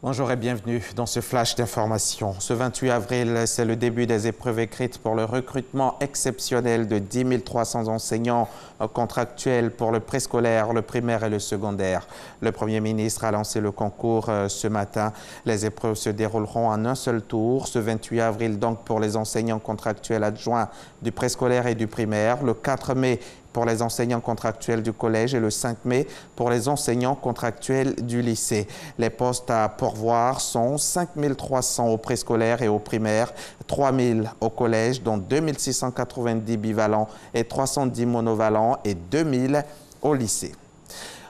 Bonjour et bienvenue dans ce flash d'information. Ce 28 avril, c'est le début des épreuves écrites pour le recrutement exceptionnel de 10 300 enseignants contractuels pour le préscolaire, le primaire et le secondaire. Le Premier ministre a lancé le concours ce matin. Les épreuves se dérouleront en un seul tour. Ce 28 avril, donc, pour les enseignants contractuels adjoints du préscolaire et du primaire. Le 4 mai, pour les enseignants contractuels du collège et le 5 mai pour les enseignants contractuels du lycée. Les postes à pourvoir sont 5 300 au préscolaire et au primaire, 3 000 au collège, dont 2 690 bivalents et 310 monovalents et 2 000 au lycée.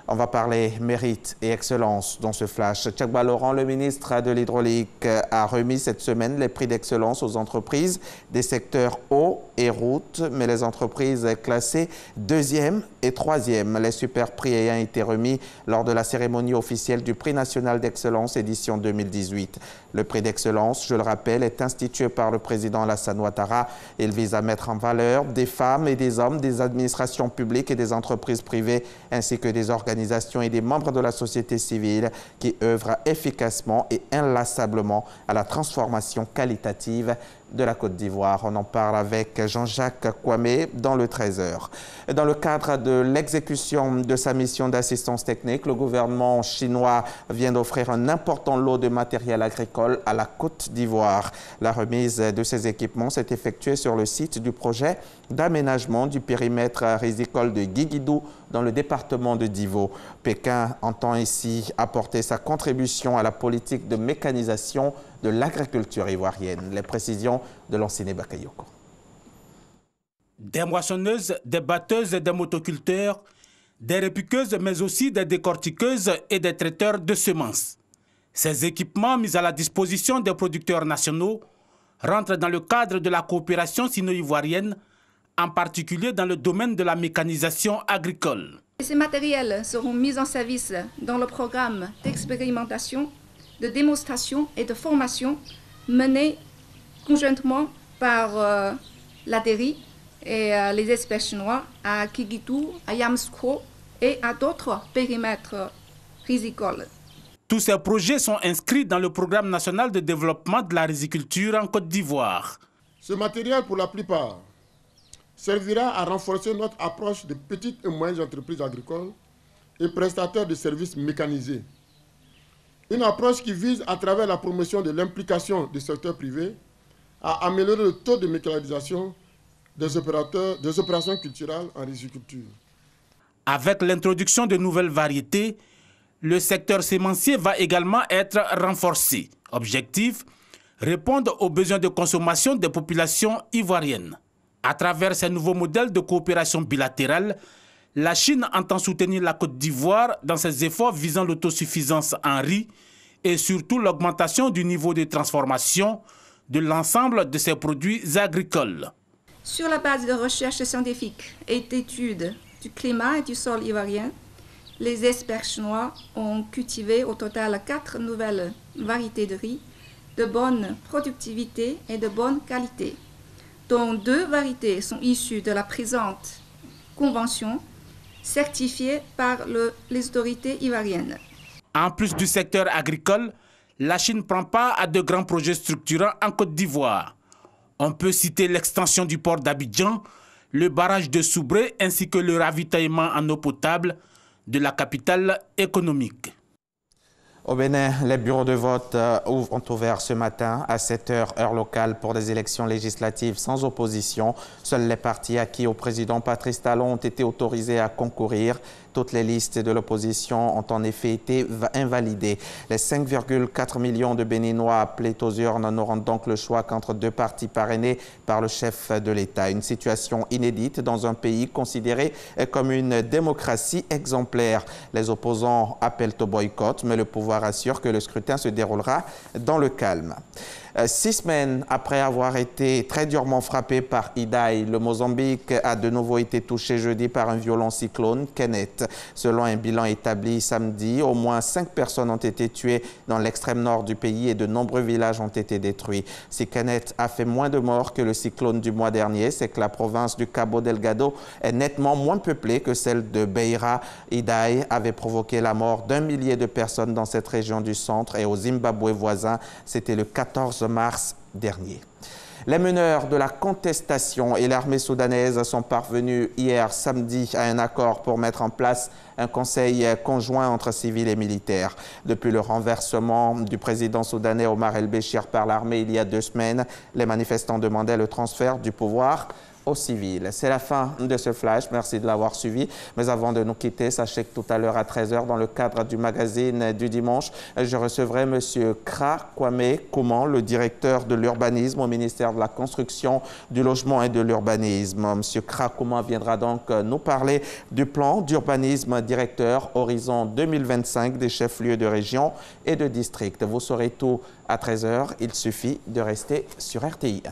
On va parler mérite et excellence dans ce flash. Tchakba Laurent, le ministre de l'Hydraulique, a remis cette semaine les prix d'excellence aux entreprises des secteurs eau et route, mais les entreprises classées 2e et 3e. Les super prix ayant été remis lors de la cérémonie officielle du prix national d'excellence édition 2018. Le prix d'excellence, je le rappelle, est institué par le président Alassane Ouattara. Il vise à mettre en valeur des femmes et des hommes des administrations publiques et des entreprises privées, ainsi que des organisations et des membres de la société civile qui œuvrent efficacement et inlassablement à la transformation qualitative de la Côte d'Ivoire. On en parle avec Jean-Jacques Kwame dans le 13h. Dans le cadre de l'exécution de sa mission d'assistance technique, le gouvernement chinois vient d'offrir un important lot de matériel agricole à la Côte d'Ivoire. La remise de ces équipements s'est effectuée sur le site du projet d'aménagement du périmètre rizicole de Guiguidou dans le département de Divo. Pékin entend ici apporter sa contribution à la politique de mécanisation de l'agriculture ivoirienne. Les précisions de l'Anciné Bakayoko. Des moissonneuses, des batteuses et des motoculteurs, des répiqueuses mais aussi des décortiqueuses et des traiteurs de semences. Ces équipements mis à la disposition des producteurs nationaux rentrent dans le cadre de la coopération sino-ivoirienne, en particulier dans le domaine de la mécanisation agricole. Ces matériels seront mis en service dans le programme d'expérimentation, de démonstration et de formation mené conjointement par l'ADERI et les experts chinois à Guiguidou, à Yamoussoukro et à d'autres périmètres rizicoles. Tous ces projets sont inscrits dans le programme national de développement de la riziculture en Côte d'Ivoire. Ce matériel, pour la plupart, servira à renforcer notre approche de petites et moyennes entreprises agricoles et prestataires de services mécanisés. Une approche qui vise, à travers la promotion de l'implication du secteur privé, à améliorer le taux de mécanisation des opérations culturelles en riziculture. Avec l'introduction de nouvelles variétés, le secteur sémencier va également être renforcé. Objectif, répondre aux besoins de consommation des populations ivoiriennes. À travers ces nouveaux modèles de coopération bilatérale, la Chine entend soutenir la Côte d'Ivoire dans ses efforts visant l'autosuffisance en riz et surtout l'augmentation du niveau de transformation de l'ensemble de ses produits agricoles. Sur la base de recherches scientifiques et d'études du climat et du sol ivoirien, les experts chinois ont cultivé au total 4 nouvelles variétés de riz de bonne productivité et de bonne qualité, dont 2 variétés sont issues de la présente convention certifiée par les autorités ivoiriennes. En plus du secteur agricole, la Chine prend part à de grands projets structurants en Côte d'Ivoire. On peut citer l'extension du port d'Abidjan, le barrage de Soubré ainsi que le ravitaillement en eau potable de la capitale économique. Au Bénin, les bureaux de vote ont ouvert ce matin à 7 h heure locale pour des élections législatives sans opposition. Seuls les partis acquis au président Patrice Talon ont été autorisés à concourir. Toutes les listes de l'opposition ont en effet été invalidées. Les 5,4 millions de Béninois appelés aux urnes n'auront donc le choix qu'entre 2 partis parrainés par le chef de l'État. Une situation inédite dans un pays considéré comme une démocratie exemplaire. Les opposants appellent au boycott, mais le pouvoir assure que le scrutin se déroulera dans le calme. 6 semaines après avoir été très durement frappé par Idai, le Mozambique a de nouveau été touché jeudi par un violent cyclone, Kenneth. Selon un bilan établi samedi, au moins 5 personnes ont été tuées dans l'extrême nord du pays et de nombreux villages ont été détruits. Si Kenneth a fait moins de morts que le cyclone du mois dernier, c'est que la province du Cabo Delgado est nettement moins peuplée que celle de Beira. Idai avait provoqué la mort d'1 millier de personnes dans cette région du centre et au Zimbabwe voisin. C'était le 14 mars dernier. Les meneurs de la contestation et l'armée soudanaise sont parvenus hier samedi à un accord pour mettre en place un conseil conjoint entre civils et militaires. Depuis le renversement du président soudanais Omar el-Béchir par l'armée il y a 2 semaines, les manifestants demandaient le transfert du pouvoir aux civils. C'est la fin de ce flash. Merci de l'avoir suivi. Mais avant de nous quitter, sachez que tout à l'heure à 13h, dans le cadre du magazine du dimanche, je recevrai M. Kra Kwame Kouman, le directeur de l'urbanisme au ministère de la Construction, du Logement et de l'Urbanisme. M. Kra Kouman viendra donc nous parler du plan d'urbanisme directeur Horizon 2025 des chefs-lieux de région et de district. Vous saurez tout à 13h. Il suffit de rester sur RTI.